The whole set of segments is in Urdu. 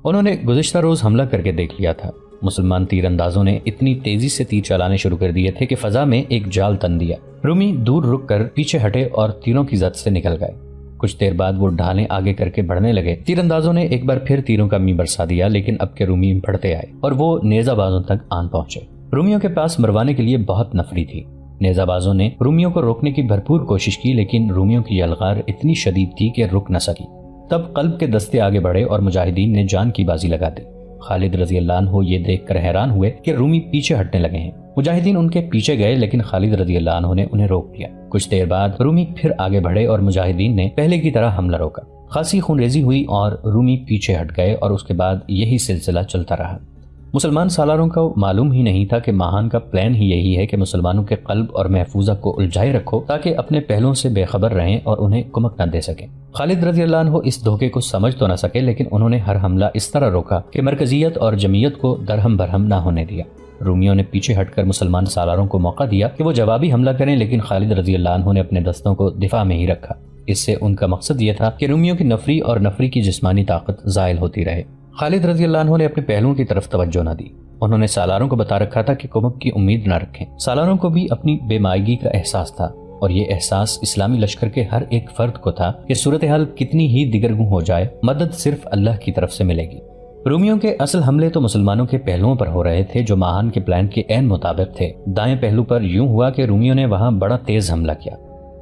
انہوں نے گزشتہ روز حملہ کر کے دیکھ لیا تھا۔ مسلمان تیر اندازوں نے اتنی تیزی سے تیر چلانے شروع کر دیے تھے کہ فضا میں ایک جال تن دیا۔ رومی دور رک کر پیچھے ہٹے اور تیروں کی زد سے نکل گئے۔ کچھ دیر بعد وہ ڈھالیں آگے کر کے بڑھنے لگے۔ تیر اندازوں نے ایک بار پھر تیروں کا می برسا دیا، لیکن اب کے رومی بڑھتے آئے اور وہ نیزہ بازوں تک آن پہنچے۔ رومیوں کے پاس مروانے کے لیے بہت نفری تھی۔ نیزہ بازوں نے رومیوں کو روکنے کی بھرپور کوشش کی، لیکن رومیوں کی یلغار اتنی شدید تھی کہ رک نہ سکی۔ تب قلب کے دستے آگے بڑھے اور مجاہدین نے جان کی بازی لگا دی۔ خالد رضی اللہ عنہ یہ دیکھ کر حیران ہوئے کہ رومی پیچھے ہٹنے لگے ہیں۔ مجاہدین ان کے پیچھے گئے، لیکن خالد رضی اللہ عنہ نے انہیں روک دیا۔ کچھ دیر بعد رومی پھر آگے بڑھے اور مجاہدین نے پہلے کی طرح حملہ روکا۔ خاصی خونریزی ہوئی اور رومی پیچھے ہٹ گئے اور اس کے بعد یہی سلسلہ چلتا رہا۔ مسلمان سالاروں کو معلوم ہی نہیں تھا کہ ماہان کا پلان ہی یہی ہے کہ مسلمانوں کے قلب اور محفوظہ کو الجھائے رکھو تاکہ اپنے پہلوؤں سے بے خبر رہیں اور انہیں کمک نہ دے سکیں۔ خالد رضی اللہ عنہ اس دھوکے کو سمجھ تو نہ سکے، لیکن انہوں نے ہر حملہ اس طرح روکا کہ مرکزیت اور جمعیت کو درہم برہم نہ ہونے دیا۔ رومیوں نے پیچھے ہٹ کر مسلمان سالاروں کو موقع دیا کہ وہ جوابی حملہ کریں، لیکن خالد رضی اللہ عنہ نے اپنے دستوں کو دفاع میں ہی رکھا۔ اس سے ان کا مقصد یہ تھا کہ رومیوں کی نفری اور نفری کی جسمانی طاقت زائل ہوتی رہے۔ خالد رضی اللہ عنہ نے اپنے پہلوؤں کی طرف توجہ نہ دی۔ انہوں نے سالاروں کو بتا رکھا تھا کہ کمک کی امید نہ رکھیں۔ سالاروں کو بھی اپنی بے مائگی کا احساس تھا، اور یہ احساس اسلامی لشکر کے ہر ایک فرد کو تھا کہ صورتحال کتنی ہی دگرگوں ہو جائے، مدد صرف اللہ کی طرف سے ملے گی۔ رومیوں کے اصل حملے تو مسلمانوں کے پہلوؤں پر ہو رہے تھے جو ماہان کے پلان کے عین مطابق تھے۔ دائیں پہلو پر یوں ہوا کہ رومیوں نے وہاں بڑا تیز حملہ کیا۔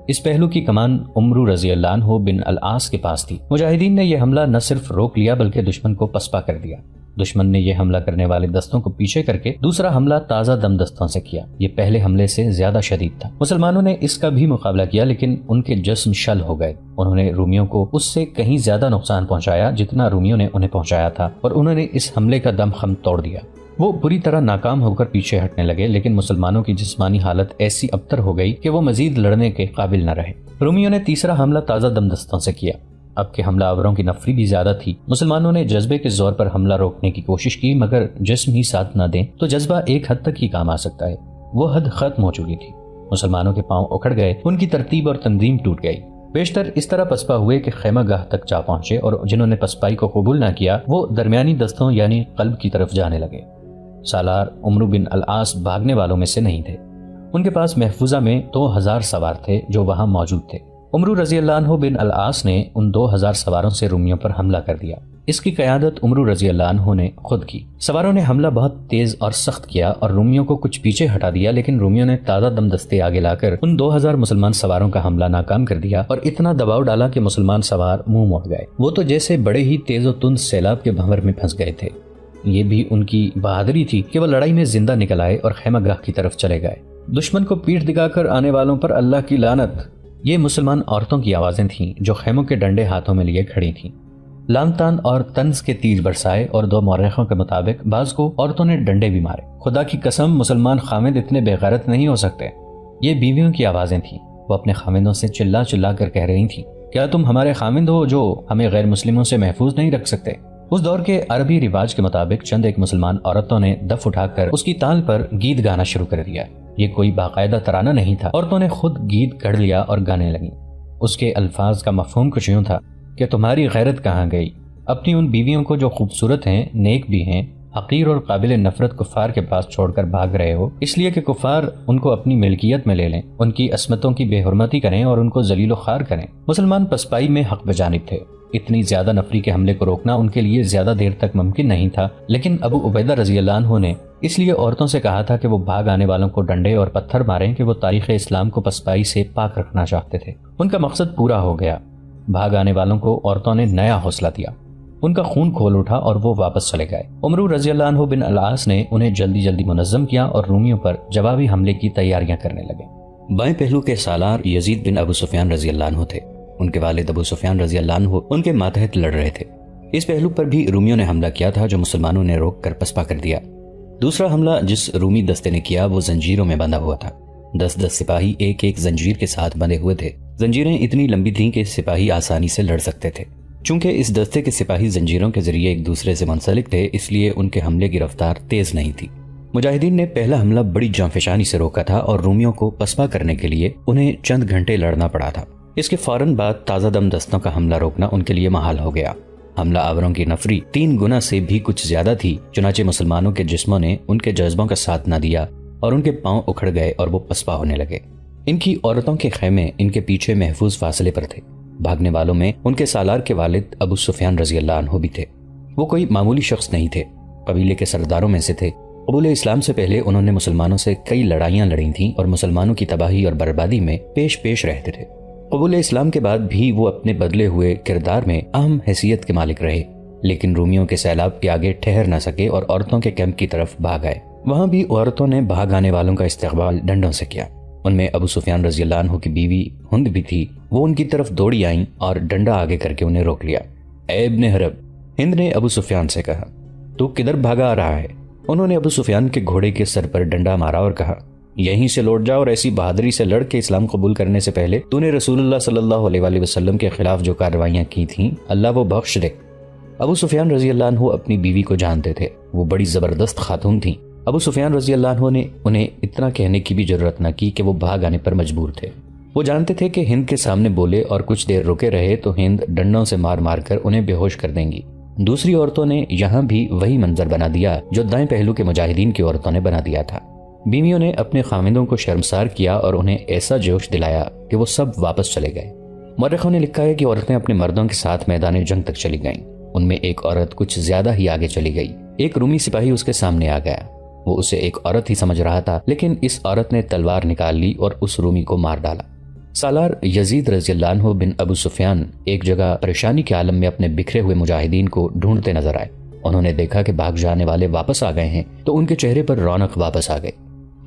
اس پہلو کی کمان عمرو رضی اللہ عنہ بن العاص کے پاس تھی۔ مجاہدین نے یہ حملہ نہ صرف روک لیا بلکہ دشمن کو پسپا کر دیا۔ دشمن نے یہ حملہ کرنے والے دستوں کو پیچھے کر کے دوسرا حملہ تازہ دم دستوں سے کیا۔ یہ پہلے حملے سے زیادہ شدید تھا۔ مسلمانوں نے اس کا بھی مقابلہ کیا، لیکن ان کے جسم شل ہو گئے۔ انہوں نے رومیوں کو اس سے کہیں زیادہ نقصان پہنچایا جتنا رومیوں نے انہیں پہنچایا تھا، اور انہوں نے اس حملے کا دم خم توڑ دیا۔ وہ بری طرح ناکام ہو کر پیچھے ہٹنے لگے، لیکن مسلمانوں کی جسمانی حالت ایسی ابتر ہو گئی کہ وہ مزید لڑنے کے قابل نہ رہے۔ رومیوں نے تیسرا حملہ تازہ دم دستوں سے کیا۔ اب کے حملہ آوروں کی نفری بھی زیادہ تھی۔ مسلمانوں نے جذبے کے زور پر حملہ روکنے کی کوشش کی، مگر جسم ہی ساتھ نہ دیں تو جذبہ ایک حد تک ہی کام آ سکتا ہے۔ وہ حد ختم ہو چکی تھی۔ مسلمانوں کے پاؤں اکھڑ گئے، ان کی ترتیب اور تنظیم ٹوٹ گئی۔ بیشتر اس طرح پسپا ہوئے کہ خیمہ گاہ تک جا پہنچے، اور جنہوں نے پسپائی کو قبول نہ کیا وہ درمیانی دستوں یعنی قلب کی طرف جانے لگے۔ سالار عمرو بن العاص بھاگنے والوں میں سے نہیں تھے۔ ان کے پاس محفوظہ میں 2000 سوار تھے جو وہاں موجود تھے۔ عمرو رضی اللہ عنہ بن العاص نے ان 2000 سواروں سے رومیوں پر حملہ کر دیا۔ اس کی قیادت عمرو رضی اللہ عنہ نے خود کی۔ سواروں نے حملہ بہت تیز اور سخت کیا اور رومیوں کو کچھ پیچھے ہٹا دیا، لیکن رومیوں نے تازہ دم دستے آگے لا کر ان 2000 مسلمان سواروں کا حملہ ناکام کر دیا اور اتنا دباؤ ڈالا کہ مسلمان سوار منہ موڑ گئے۔ وہ تو جیسے بڑے ہی تیز و تند سیلاب کے بھنور میں پھنس گئے تھے۔ یہ بھی ان کی بہادری تھی کہ وہ لڑائی میں زندہ نکل آئے اور خیمہ گاہ کی طرف چلے گئے۔ دشمن کو پیٹھ دکھا کر آنے والوں پر اللہ کی لعنت، یہ مسلمان عورتوں کی آوازیں تھیں جو خیموں کے ڈنڈے ہاتھوں میں لیے کھڑی تھیں۔ لام تان اور طنز کے تیر برسائے، اور 2 مورخوں کے مطابق بعض کو عورتوں نے ڈنڈے بھی مارے۔ خدا کی قسم مسلمان خامد اتنے بے غیرت نہیں ہو سکتے۔ یہ بیویوں کی آوازیں تھیں۔ وہ اپنے خامندوں سے چلا چلا کر کہہ رہی تھیں، کیا تم ہمارے خامند ہو جو ہمیں غیر مسلموں سے محفوظ نہیں رکھ سکتے؟ اس دور کے عربی رواج کے مطابق چند ایک مسلمان عورتوں نے دف اٹھا کر اس کی تال پر گیت گانا شروع کر دیا۔ یہ کوئی باقاعدہ ترانہ نہیں تھا، عورتوں نے خود گیت گڑھ لیا اور گانے لگیں۔ اس کے الفاظ کا مفہوم کچھ یوں تھا کہ تمہاری غیرت کہاں گئی؟ اپنی ان بیویوں کو جو خوبصورت ہیں، نیک بھی ہیں، حقیر اور قابل نفرت کفار کے پاس چھوڑ کر بھاگ رہے ہو، اس لیے کہ کفار ان کو اپنی ملکیت میں لے لیں، ان کی عصمتوں کی بے حرمتی کریں اور ان کو ذلیل و خوار کریں۔ مسلمان پسپائی میں حق بجانب تھے۔ اتنی زیادہ نفری کے حملے کو روکنا ان کے لیے زیادہ دیر تک ممکن نہیں تھا، لیکن ابو عبیدہ رضی اللہ عنہ نے اس لیے عورتوں سے کہا تھا کہ وہ بھاگ آنے والوں کو ڈنڈے اور پتھر ماریں کہ وہ تاریخ اسلام کو پسپائی سے پاک رکھنا چاہتے تھے۔ ان کا مقصد پورا ہو گیا۔ بھاگ آنے والوں کو عورتوں نے نیا حوصلہ دیا، ان کا خون کھول اٹھا اور وہ واپس چلے گئے۔ عمرو رضی اللہ عنہ بن العاص نے انہیں جلدی جلدی منظم کیا اور رومیوں پر جوابی حملے کی تیاریاں کرنے لگے۔ بائیں پہلو کے سالار یزید بن ابو سفیان رضی اللہ عنہ تھے۔ ان کے والد ابو سفیان رضی اللہ عنہ ان کے ماتحت لڑ رہے تھے۔ اس پہلو پر بھی رومیوں نے حملہ کیا تھا جو مسلمانوں نے روک کر پسپا کر دیا۔ دوسرا حملہ جس رومی دستے نے کیا وہ زنجیروں میں بندھا ہوا تھا۔ 10 سپاہی ایک ایک زنجیر کے ساتھ بندھے ہوئے تھے۔ زنجیریں اتنی لمبی تھیں کہ سپاہی آسانی سے لڑ سکتے تھے۔ چونکہ اس دستے کے سپاہی زنجیروں کے ذریعے ایک دوسرے سے منسلک تھے، اس لیے ان کے حملے کی رفتار تیز نہیں تھی۔ مجاہدین نے پہلا حملہ بڑی جانفشانی سے روکا تھا اور رومیوں کو پسپا کرنے کے لیے انہیں چند گھنٹے لڑنا پڑا تھا۔ اس کے فوراً بعد تازہ دم دستوں کا حملہ روکنا ان کے لیے محال ہو گیا۔ حملہ آوروں کی نفری 3 گنا سے بھی کچھ زیادہ تھی، چنانچہ مسلمانوں کے جسموں نے ان کے جذبوں کا ساتھ نہ دیا اور ان کے پاؤں اکھڑ گئے اور وہ پسپا ہونے لگے۔ ان کی عورتوں کے خیمے ان کے پیچھے محفوظ فاصلے پر تھے۔ بھاگنے والوں میں ان کے سالار کے والد ابو سفیان رضی اللہ عنہ بھی تھے۔ وہ کوئی معمولی شخص نہیں تھے، قبیلے کے سرداروں میں سے تھے۔ قبول اسلام سے پہلے انہوں نے مسلمانوں سے کئی لڑائیاں لڑی تھیں اور مسلمانوں کی تباہی اور بربادی میں پیش رہتے تھے۔ قبول اسلام کے بعد بھی وہ اپنے بدلے ہوئے کردار میں اہم حیثیت کے مالک رہے، لیکن رومیوں کے سیلاب کے آگے ٹھہر نہ سکے اور عورتوں کے کیمپ کی طرف بھاگ آئے۔ وہاں بھی عورتوں نے بھاگ آنے والوں کا استقبال ڈنڈوں سے کیا۔ ان میں ابو سفیان رضی اللہ عنہ کی بیوی ہند بھی تھی۔ وہ ان کی طرف دوڑی آئیں اور ڈنڈا آگے کر کے انہیں روک لیا۔ اے ابن حرب، ہند نے ابو سفیان سے کہا، تو کدھر بھاگا آ رہا ہے؟ انہوں نے ابو سفیان کے گھوڑے کے سر پر ڈنڈا مارا اور کہا، یہیں سے لوٹ جا اور ایسی بہادری سے لڑ کے اسلام قبول کرنے سے پہلے تو نے رسول اللہ صلی اللہ علیہ وسلم کے خلاف جو کارروائیاں کی تھیں اللہ وہ بخش دے۔ ابو سفیان رضی اللہ عنہ اپنی بیوی کو جانتے تھے، وہ بڑی زبردست خاتون تھیں۔ ابو سفیان رضی اللہ عنہ نے انہیں اتنا کہنے کی بھی ضرورت نہ کی کہ وہ بھاگ آنے پر مجبور تھے۔ وہ جانتے تھے کہ ہند کے سامنے بولے اور کچھ دیر رکے رہے تو ہند ڈنڈوں سے مار مار کر انہیں بے ہوش کر دیں گی۔ دوسری عورتوں نے یہاں بھی وہی منظر بنا دیا جو دائیں پہلو کے مجاہدین کی عورتوں نے بنا دیا تھا۔ بیویوں نے اپنے خامندوں کو شرمسار کیا اور انہیں ایسا جوش دلایا کہ وہ سب واپس چلے گئے۔ مورخوں نے لکھا ہے کہ عورتیں اپنے مردوں کے ساتھ میدان جنگ تک چلی گئیں۔ ان میں ایک عورت کچھ زیادہ ہی آگے چلی گئی۔ ایک رومی سپاہی اس کے سامنے آ گیا۔ وہ اسے ایک عورت ہی سمجھ رہا تھا، لیکن اس عورت نے تلوار نکال لی اور اس رومی کو مار ڈالا۔ سالار یزید رضی اللہ عنہ بن ابو سفیان ایک جگہ پریشانی کے عالم میں اپنے بکھرے ہوئے مجاہدین کو ڈھونڈتے نظر آئے۔ انہوں نے دیکھا کہ بھاگ جانے والے واپس آ گئے ہیں تو ان کے چہرے پر رونق واپس آ گئی۔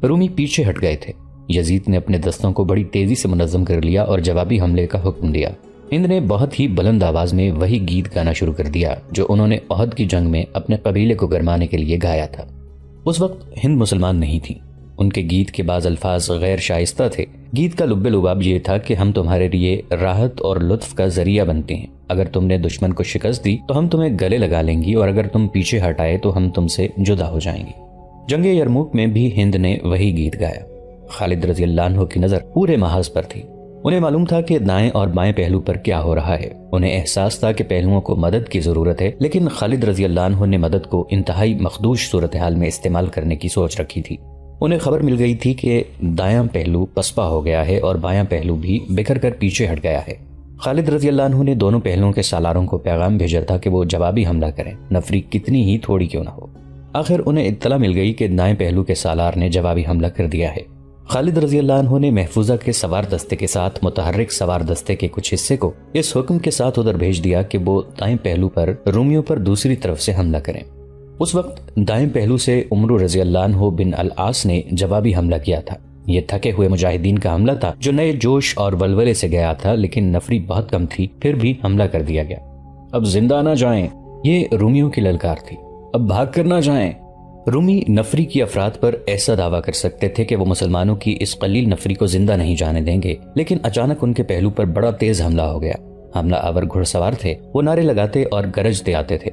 رومی پیچھے ہٹ گئے تھے۔ یزید نے اپنے دستوں کو بڑی تیزی سے منظم کر لیا اور جوابی حملے کا حکم دیا۔ ہند نے بہت ہی بلند آواز میں وہی گیت گانا شروع کر دیا جو انہوں نے احد کی جنگ میں اپنے قبیلے کو گرمانے کے لیے گایا تھا۔ اس وقت ہند مسلمان نہیں تھی۔ ان کے گیت کے بعض الفاظ غیر شائستہ تھے۔ گیت کا لب لباب یہ تھا کہ ہم تمہارے لیے راحت اور لطف کا ذریعہ بنتے ہیں۔ اگر تم نے دشمن کو شکست دی تو ہم تمہیں گلے لگا لیں گی اور اگر تم پیچھے ہٹائے تو ہم تم سے جدا ہو جائیں گے۔ جنگ یرموک میں بھی ہند نے وہی گیت گایا۔ خالد رضی اللہ عنہ کی نظر پورے محاذ پر تھی۔ انہیں معلوم تھا کہ دائیں اور بائیں پہلو پر کیا ہو رہا ہے۔ انہیں احساس تھا کہ پہلوؤں کو مدد کی ضرورت ہے، لیکن خالد رضی اللہ عنہ نے مدد کو انتہائی مخدوش صورتحال میں استعمال کرنے کی سوچ رکھی تھی۔ انہیں خبر مل گئی تھی کہ دایاں پہلو پسپا ہو گیا ہے اور بایاں پہلو بھی بکھر کر پیچھے ہٹ گیا ہے۔ خالد رضی اللہ عنہ نے دونوں پہلوؤں کے سالاروں کو پیغام بھیجا تھا کہ وہ جوابی حملہ کریں، نفری کتنی ہی تھوڑی کیوں نہ ہو۔ آخر انہیں اطلاع مل گئی کہ دائیں پہلو کے سالار نے جوابی حملہ کر دیا ہے۔ خالد رضی اللہ عنہ نے محفوظہ کے سوار دستے کے ساتھ متحرک سوار دستے کے کچھ حصے کو اس حکم کے ساتھ ادھر بھیج دیا کہ وہ دائیں پہلو پر رومیوں پر دوسری طرف سے حملہ کریں۔ اس وقت دائیں پہلو سے عمرو رضی اللہ عنہ بن العاص نے جوابی حملہ کیا تھا۔ یہ تھکے ہوئے مجاہدین کا حملہ تھا جو نئے جوش اور ولولے سے گیا تھا، لیکن نفری بہت کم تھی، پھر بھی حملہ کر دیا گیا۔ اب زندہ نہ جائیں، یہ رومیوں کی للکار تھی۔ اب بھاگ کر نہ جائیں۔ رومی نفری کی افراد پر ایسا دعویٰ کر سکتے تھے کہ وہ مسلمانوں کی اس قلیل نفری کو زندہ نہیں جانے دیں گے، لیکن اچانک ان کے پہلو پر بڑا تیز حملہ ہو گیا۔ حملہ آور گھڑ سوار تھے، وہ نعرے لگاتے اور گرجتے آتے تھے۔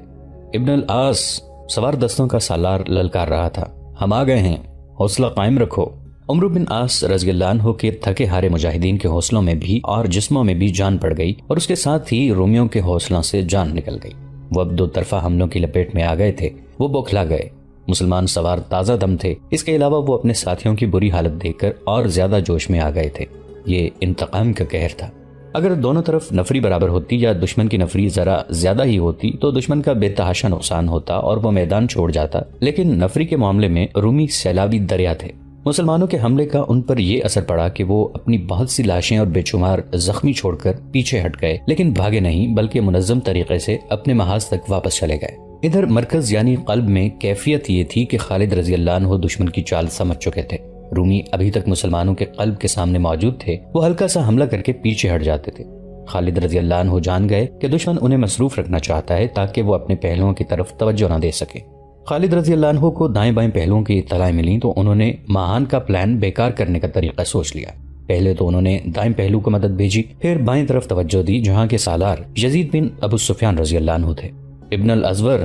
ابن العاص سوار دستوں کا سالار للکار رہا تھا، ہم آ گئے ہیں، حوصلہ قائم رکھو۔ عمرو بن عاص رضی اللہ عنہ کے تھکے ہارے مجاہدین کے حوصلوں میں بھی اور جسموں میں بھی جان پڑ گئی اور اس کے ساتھ ہی رومیوں کے حوصلوں سے جان نکل گئی۔ وہ اب دو طرفہ حملوں کی لپیٹ میں آ گئے تھے، وہ بوکھلا گئے۔ مسلمان سوار تازہ دم تھے، اس کے علاوہ وہ اپنے ساتھیوں کی بری حالت دیکھ کر اور زیادہ جوش میں آ گئے تھے۔ یہ انتقام کا قہر تھا۔ اگر دونوں طرف نفری برابر ہوتی یا دشمن کی نفری ذرا زیادہ ہی ہوتی تو دشمن کا بے تحاشا نقصان ہوتا اور وہ میدان چھوڑ جاتا، لیکن نفری کے معاملے میں رومی سیلابی دریا تھے۔ مسلمانوں کے حملے کا ان پر یہ اثر پڑا کہ وہ اپنی بہت سی لاشیں اور بے شمار زخمی چھوڑ کر پیچھے ہٹ گئے، لیکن بھاگے نہیں بلکہ منظم طریقے سے اپنے محاذ تک واپس چلے گئے۔ ادھر مرکز یعنی قلب میں کیفیت یہ تھی کہ خالد رضی اللہ عنہ دشمن کی چال سمجھ چکے تھے۔ رومی ابھی تک مسلمانوں کے قلب کے سامنے موجود تھے، وہ ہلکا سا حملہ کر کے پیچھے ہٹ جاتے تھے۔ خالد رضی اللہ عنہ جان گئے کہ دشمن انہیں مصروف رکھنا چاہتا ہے تاکہ وہ اپنے پہلوؤں کی طرف توجہ نہ دے سکے۔ خالد رضی اللہ عنہ کو دائیں بائیں پہلوؤں کی اطلاع ملی تو انہوں نے ماہان کا پلان بیکار کرنے کا طریقہ سوچ لیا۔ پہلے تو انہوں نے دائیں پہلو کو مدد بھیجی، پھر بائیں طرف توجہ دی جہاں کے سالار یزید بن ابو سفیان رضی اللہ عنہ تھے۔ ابن الازور،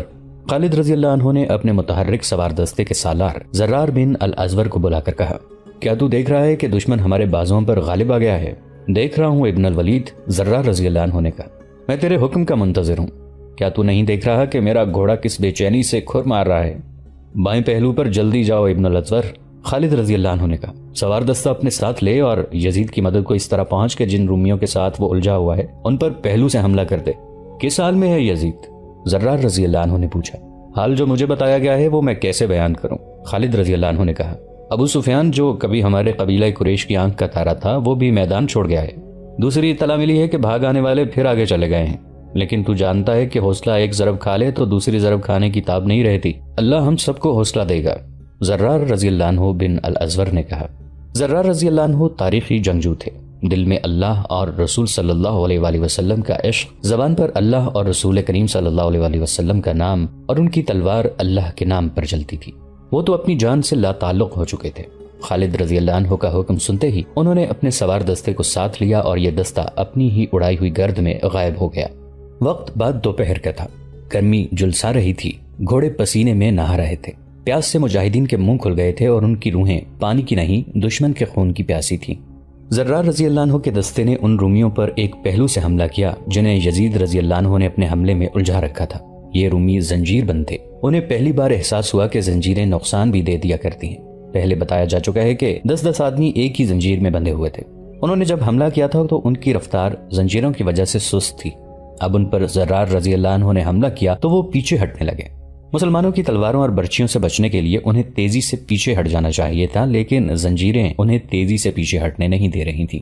خالد رضی اللہ عنہ نے اپنے متحرک سوار دستے کے سالار زرار بن الازور کو بلا کر کہا، کیا تو دیکھ رہا ہے کہ دشمن ہمارے بازوں پر غالب آ گیا ہے؟ دیکھ رہا ہوں ابن الولید، زرار رضی اللہ عنہ نے کہا، میں تیرے حکم کا منتظر ہوں۔ کیا تو نہیں دیکھ رہا کہ میرا گھوڑا کس بے چینی سے کھر مار رہا ہے؟ بائیں پہلو پر جلدی جاؤ ابن الازور، خالد رضی اللہ عنہ نے کہا۔ سوار دستہ اپنے ساتھ لے اور یزید کی مدد کو اس طرح پہنچ کے جن رومیوں کے ساتھ وہ الجھا ہوا ہے ان پر پہلو سے حملہ کر دے۔ کس حال میں ہے یزید؟ زرار رضی اللہ عنہ نے پوچھا۔ حال جو مجھے بتایا گیا ہے وہ میں کیسے بیان کروں؟ خالد رضی اللہ عنہ نے کہا۔ ابو سفیان جو کبھی ہمارے قبیلہ قریش کی آنکھ کا تارا تھا وہ بھی میدان چھوڑ گیا ہے۔ دوسری اطلاع ملی ہے کہ بھاگ آنے والے پھر آگے چلے گئے ہیں، لیکن تو جانتا ہے کہ حوصلہ ایک ضرب کھا لے تو دوسری ضرب کھانے کی تاب نہیں رہتی۔ اللہ ہم سب کو حوصلہ دے گا، زرار رضی اللہ عنہ بن الازور نے کہا۔ زرار رضی اللہ عنہ تاریخی جنگجو تھے، دل میں اللہ اور رسول صلی اللہ علیہ وآلہ وسلم کا عشق، زبان پر اللہ اور رسول کریم صلی اللہ علیہ وآلہ وسلم کا نام، اور ان کی تلوار اللہ کے نام پر چلتی تھی۔ وہ تو اپنی جان سے لا تعلق ہو چکے تھے۔ خالد رضی اللہ عنہ کا حکم سنتے ہی انہوں نے اپنے سوار دستے کو ساتھ لیا اور یہ دستہ اپنی ہی اڑائی ہوئی گرد میں غائب ہو گیا۔ وقت بعد دوپہر کا تھا، گرمی جلسا رہی تھی، گھوڑے پسینے میں نہا رہے تھے، پیاس سے مجاہدین کے منہ کھل گئے تھے اور ان کی روحیں پانی کی نہیں دشمن کے خون کی پیاسی تھیں۔ زرار رضی اللہ عنہ کے دستے نے ان رومیوں پر ایک پہلو سے حملہ کیا جنہیں یزید رضی اللہ عنہ نے اپنے حملے میں الجھا رکھا تھا۔ یہ رومی زنجیر بند تھے، انہیں پہلی بار احساس ہوا کہ زنجیریں نقصان بھی دے دیا کرتی ہیں۔ پہلے بتایا جا چکا ہے کہ 10 آدمی ایک ہی زنجیر میں بندھے ہوئے تھے۔ انہوں نے جب حملہ کیا تھا تو ان کی رفتار زنجیروں کی وجہ سے سست تھی۔ اب ان پر زرار رضی اللہ عنہ نے حملہ کیا تو وہ پیچھے ہٹنے لگے۔ مسلمانوں کی تلواروں اور برچیوں سے بچنے کے لیے انہیں تیزی سے پیچھے ہٹ جانا چاہیے تھا، لیکن زنجیریں انہیں تیزی سے پیچھے ہٹنے نہیں دے رہی تھی۔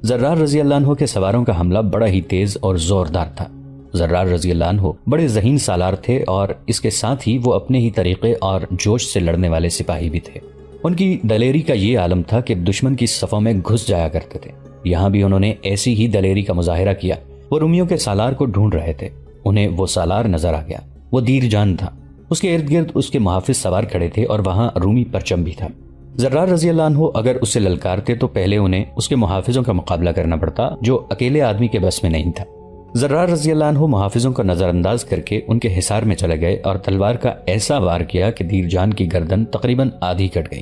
زرار رضی اللہ عنہ کے سواروں کا حملہ بڑا ہی تیز اور زوردار تھا۔ زرار رضی اللہ عنہ بڑے ذہین سالار تھے اور اس کے ساتھ ہی وہ اپنے ہی طریقے اور جوش سے لڑنے والے سپاہی بھی تھے۔ ان کی دلیری کا یہ عالم تھا کہ دشمن کی صفوں میں گھس جایا کرتے تھے۔ یہاں بھی انہوں نے ایسی ہی دلیری کا مظاہرہ کیا۔ وہ رومیوں کے سالار کو ڈھونڈ رہے تھے، انہیں وہ سالار نظر آ گیا۔ وہ دیر جان تھا، اس کے ارد گرد اس کے محافظ سوار کھڑے تھے اور وہاں رومی پرچم بھی تھا۔ زرار رضی اللہ عنہ اگر اسے للکارتے تو پہلے انہیں اس کے محافظوں کا مقابلہ کرنا پڑتا جو اکیلے آدمی کے بس میں نہیں تھا۔ زرار رضی اللہ عنہ محافظوں کو نظر انداز کر کے ان کے حصار میں چلے گئے اور تلوار کا ایسا وار کیا کہ دیر جان کی گردن تقریباً آدھی کٹ گئی۔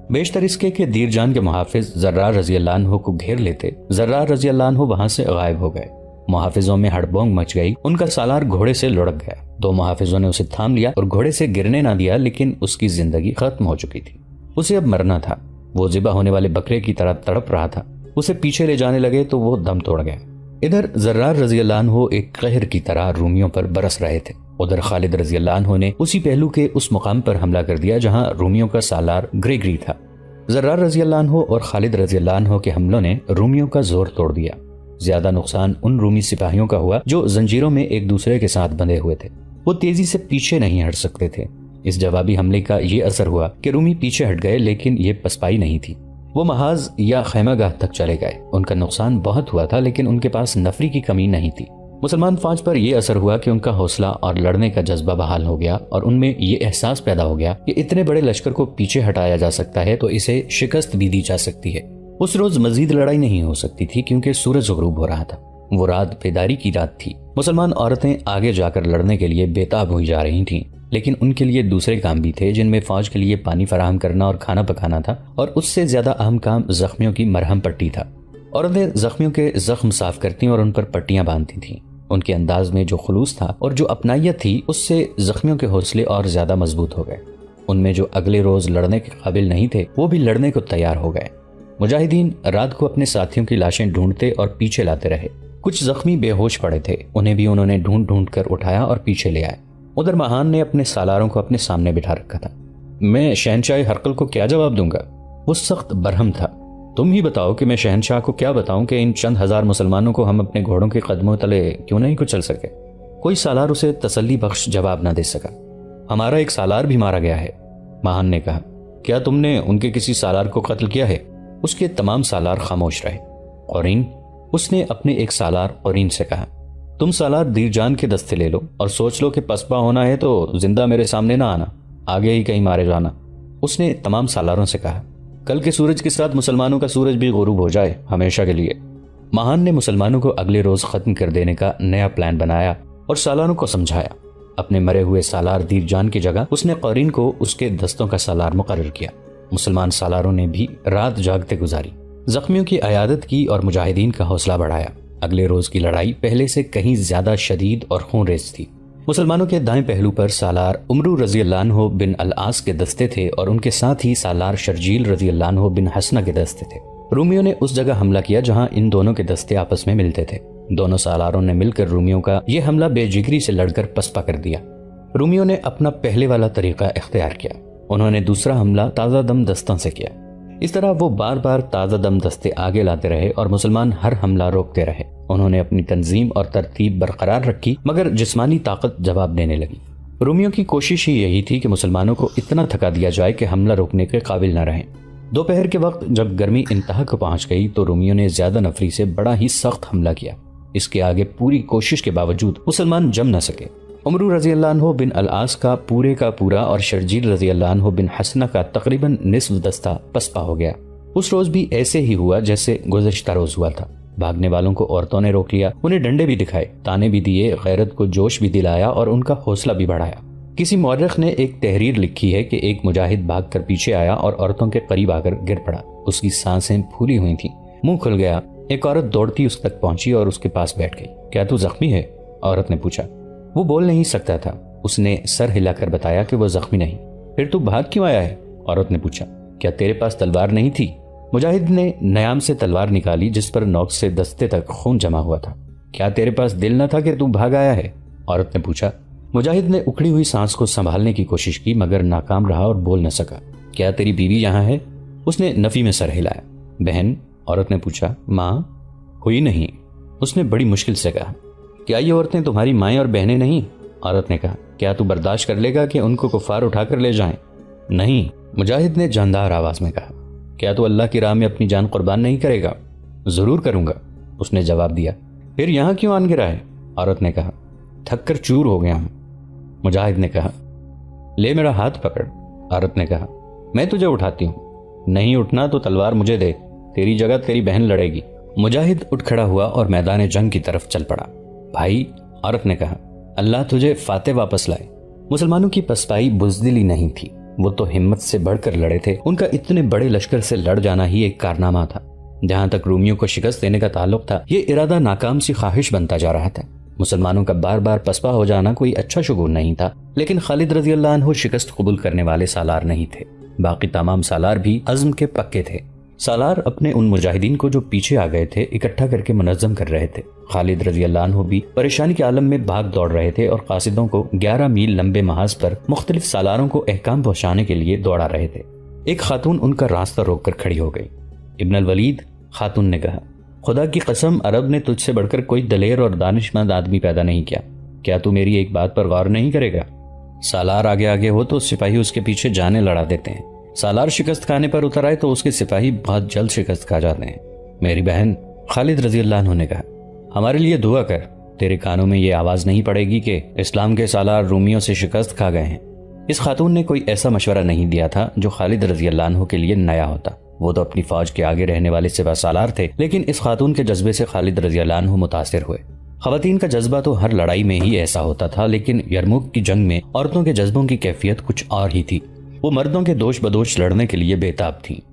بیشتر اس کے کہ دیر جان کے محافظ زرار رضی اللہ عنہ کو گھیر لیتے، زرار رضی اللہ عنہ وہاں سے غائب ہو گئے۔ محافظوں میں ہڑبونگ مچ گئی، ان کا سالار گھوڑے سے لڑک گیا۔ 2 محافظوں نے اسے تھام لیا اور گھوڑے سے گرنے نہ دیا، لیکن اس کی زندگی ختم ہو چکی تھی۔ اسے اب مرنا تھا، وہ ذبح ہونے والے بکرے کی طرح تڑپ رہا تھا۔ اسے پیچھے لے جانے لگے تو وہ دم توڑ گیا۔ ادھر زرار رضی اللہ عنہ ایک قہر کی طرح رومیوں پر برس رہے تھے، ادھر خالد رضی اللہ عنہ نے اسی پہلو کے اس مقام پر حملہ کر دیا جہاں رومیوں کا سالار گریگری تھا۔ زرار رضی اللہ عنہ اور خالد رضی اللہ عنہ کے حملوں نے رومیوں کا زور توڑ دیا۔ زیادہ نقصان ان رومی سپاہیوں کا ہوا جو زنجیروں میں ایک دوسرے کے ساتھ بندھے ہوئے تھے، وہ تیزی سے پیچھے نہیں ہٹ سکتے تھے۔ اس جوابی حملے کا یہ اثر ہوا کہ رومی پیچھے ہٹ گئے، لیکن یہ پسپائی نہیں تھی، وہ محاذ یا خیمہ گاہ تک چلے گئے۔ ان کا نقصان بہت ہوا تھا، لیکن ان کے پاس نفری کی کمی نہیں تھی۔ مسلمان فوج پر یہ اثر ہوا کہ ان کا حوصلہ اور لڑنے کا جذبہ بحال ہو گیا اور ان میں یہ احساس پیدا ہو گیا کہ اتنے بڑے لشکر کو پیچھے ہٹایا جا سکتا ہے تو اسے شکست بھی دی جا سکتی ہے۔ اس روز مزید لڑائی نہیں ہو سکتی تھی کیونکہ سورج غروب ہو رہا تھا، وہ رات بیداری کی رات تھی۔ مسلمان عورتیں آگے جا کر لڑنے کے لیے بےتاب ہوئی جا رہی تھیں، لیکن ان کے لیے دوسرے کام بھی تھے جن میں فوج کے لیے پانی فراہم کرنا اور کھانا پکانا تھا، اور اس سے زیادہ اہم کام زخمیوں کی مرہم پٹی تھا۔ عورتیں زخمیوں کے زخم صاف کرتی اور ان پر پٹیاں باندھتی تھیں۔ ان کے انداز میں جو خلوص تھا اور جو اپنائیت تھی اس سے زخمیوں کے حوصلے اور زیادہ مضبوط ہو گئے۔ ان میں جو اگلے روز لڑنے کے قابل نہیں تھے وہ بھی لڑنے کو تیار ہو گئے۔ مجاہدین رات کو اپنے ساتھیوں کی لاشیں ڈھونڈتے اور پیچھے لاتے رہے۔ کچھ زخمی بے ہوش پڑے تھے، انہیں بھی انہوں نے ڈھونڈ ڈھونڈ کر اٹھایا اور پیچھے لے آئے۔ ادھر مہان نے اپنے سالاروں کو اپنے سامنے بٹھا رکھا تھا۔ میں شہنشاہ ہرقل کو کیا جواب دوں گا؟ وہ سخت برہم تھا۔ تم ہی بتاؤ کہ میں شہنشاہ کو کیا بتاؤں کہ ان چند ہزار مسلمانوں کو ہم اپنے گھوڑوں کے قدموں تلے کیوں نہیں کچل سکے؟ کوئی سالار اسے تسلی بخش جواب نہ دے سکا۔ ہمارا ایک سالار بھی مارا گیا ہے، مہان نے کہا۔ کیا تم نے ان کے کسی سالار کو قتل کیا ہے؟ اس کے تمام سالار خاموش رہے۔ قرین، اس نے اپنے ایک سالار قرین سے کہا، تم سالار دیر جان کے دستے لے لو اور سوچ لو کہ پسپا ہونا ہے تو زندہ میرے سامنے نہ آنا، آگے ہی کہیں مارے جانا۔ اس نے تمام سالاروں سے کہا، کل کے سورج کے ساتھ مسلمانوں کا سورج بھی غروب ہو جائے ہمیشہ کے لیے۔ مہان نے مسلمانوں کو اگلے روز ختم کر دینے کا نیا پلان بنایا اور سالاروں کو سمجھایا۔ اپنے مرے ہوئے سالار دیر جان کی جگہ اس نے قرین کو اس کے دستوں کا سالار مقرر کیا۔ مسلمان سالاروں نے بھی رات جاگتے گزاری، زخمیوں کی عیادت کی اور مجاہدین کا حوصلہ بڑھایا۔ اگلے روز کی لڑائی پہلے سے کہیں زیادہ شدید اور خون ریز تھی۔ مسلمانوں کے دائیں پہلو پر سالار عمرو رضی اللہ عنہ بن العاص کے دستے تھے اور ان کے ساتھ ہی سالار شرجیل رضی اللہ عنہ بن حسنہ کے دستے تھے۔ رومیوں نے اس جگہ حملہ کیا جہاں ان دونوں کے دستے آپس میں ملتے تھے۔ دونوں سالاروں نے مل کر رومیوں کا یہ حملہ بے جگری سے لڑ کر پسپا کر دیا۔ رومیوں نے اپنا پہلے والا طریقہ اختیار کیا، انہوں نے دوسرا حملہ تازہ دم دستوں سے کیا۔ اس طرح وہ بار بار تازہ دم دستے آگے لاتے رہے اور مسلمان ہر حملہ روکتے رہے۔ انہوں نے اپنی تنظیم اور ترتیب برقرار رکھی مگر جسمانی طاقت جواب دینے لگی۔ رومیوں کی کوشش ہی یہی تھی کہ مسلمانوں کو اتنا تھکا دیا جائے کہ حملہ روکنے کے قابل نہ رہیں۔ دوپہر کے وقت جب گرمی انتہا کو پہنچ گئی تو رومیوں نے زیادہ نفری سے بڑا ہی سخت حملہ کیا۔ اس کے آگے پوری کوشش کے باوجود مسلمان جم نہ سکے۔ عمرو رضی اللہ عنہ بن العاص کا پورا اور شرجیل رضی اللہ عنہ بن حسنہ کا تقریباً نصف دستہ پسپا ہو گیا۔ اس روز بھی ایسے ہی ہوا جیسے گزشتہ روز ہوا تھا۔ بھاگنے والوں کو عورتوں نے روک لیا، انہیں ڈنڈے بھی دکھائے، تانے بھی دیے، غیرت کو جوش بھی دلایا اور ان کا حوصلہ بھی بڑھایا۔ کسی مورخ نے ایک تحریر لکھی ہے کہ ایک مجاہد بھاگ کر پیچھے آیا اور عورتوں کے قریب آ کر گر پڑا۔ اس کی سانسیں پھولی ہوئی تھیں، منہ کھل گیا۔ ایک عورت دوڑتی اس تک پہنچی اور اس کے پاس بیٹھ گئی۔ کیا تو زخمی ہے؟ عورت نے پوچھا۔ وہ بول نہیں سکتا تھا۔ اس نے سر ہلا کر بتایا کہ وہ زخمی نہیں۔ پھر تو بھاگ کیوں آیا ہے؟ عورت نے پوچھا۔ کیا تیرے پاس تلوار نہیں تھی؟ مجاہد نے نیام سے تلوار نکالی جس پر نوک سے دستے تک خون جمع ہوا تھا۔ کیا تیرے پاس دل نہ تھا کہ تو بھاگ آیا ہے؟ عورت نے پوچھا۔ مجاہد نے اکھڑی ہوئی سانس کو سنبھالنے کی کوشش کی مگر ناکام رہا اور بول نہ سکا۔ کیا تیری بیوی یہاں ہے؟ اس نے نفی میں سر ہلایا۔ بہن؟ عورت نے پوچھا۔ ماں؟ ہوئی نہیں، اس نے بڑی مشکل سے کہا۔ کیا یہ عورتیں تمہاری مائیں اور بہنیں نہیں؟ عورت نے کہا۔ کیا تو برداشت کر لے گا کہ ان کو کفار اٹھا کر لے جائیں؟ نہیں، مجاہد نے جاندار آواز میں کہا۔ کیا تو اللہ کی راہ میں اپنی جان قربان نہیں کرے گا؟ ضرور کروں گا، اس نے جواب دیا۔ پھر یہاں کیوں آن گرا ہے؟ عورت نے کہا۔ تھک کر چور ہو گیا ہوں۔ مجاہد نے کہا۔ لے میرا ہاتھ پکڑ۔ عورت نے کہا۔ میں تجھے اٹھاتی ہوں۔ نہیں اٹھنا تو تلوار مجھے دے، تیری جگہ تیری بہن لڑے گی۔ مجاہد اٹھ کھڑا ہوا اور میدان جنگ کی طرف چل پڑا۔ بھائی، عورت نے کہا، اللہ تجھے فاتح واپس لائے۔ مسلمانوں کی پسپائی بزدلی نہیں تھی، وہ تو ہمت سے بڑھ کر لڑے تھے۔ ان کا اتنے بڑے لشکر سے لڑ جانا ہی ایک کارنامہ تھا۔ جہاں تک رومیوں کو شکست دینے کا تعلق تھا، یہ ارادہ ناکام سی خواہش بنتا جا رہا تھا۔ مسلمانوں کا بار بار پسپا ہو جانا کوئی اچھا شگون نہیں تھا، لیکن خالد رضی اللہ عنہ شکست قبول کرنے والے سالار نہیں تھے۔ باقی تمام سالار بھی عزم کے پکے تھے۔ سالار اپنے ان مجاہدین کو جو پیچھے آ گئے تھے اکٹھا کر کے منظم کر رہے تھے۔ خالد رضی اللہ عنہ بھی پریشانی کے عالم میں بھاگ دوڑ رہے تھے اور قاصدوں کو 11 میل لمبے محاذ پر مختلف سالاروں کو احکام پہنچانے کے لیے دوڑا رہے تھے۔ ایک خاتون ان کا راستہ روک کر کھڑی ہو گئی۔ ابن الولید، خاتون نے کہا، خدا کی قسم عرب نے تجھ سے بڑھ کر کوئی دلیر اور دانش مند آدمی پیدا نہیں کیا۔ کیا تو میری ایک بات پر غور نہیں کرے گا؟ سالار آگے آگے ہو تو سپاہی اس کے پیچھے جانے لڑا دیتے ہیں، سالار شکست کھانے پر اتر آئے تو اس کے سپاہی بہت جلد شکست کھا جاتے ہیں۔ میری بہن، خالد رضی اللہ عنہ نے کہا، ہمارے لیے دعا کر، تیرے کانوں میں یہ آواز نہیں پڑے گی کہ اسلام کے سالار رومیوں سے شکست کھا گئے ہیں۔ اس خاتون نے کوئی ایسا مشورہ نہیں دیا تھا جو خالد رضی اللہ عنہ کے لیے نیا ہوتا۔ وہ تو اپنی فوج کے آگے رہنے والے سپہ سالار تھے، لیکن اس خاتون کے جذبے سے خالد رضی اللہ عنہ متاثر ہوئے۔ خواتین کا جذبہ تو ہر لڑائی میں ہی ایسا ہوتا تھا، لیکن یرموک کی جنگ میں عورتوں کے جذبوں کی کیفیت کچھ اور ہی تھی۔ وہ مردوں کے دوش بدوش لڑنے کے لیے بے تاب تھیں۔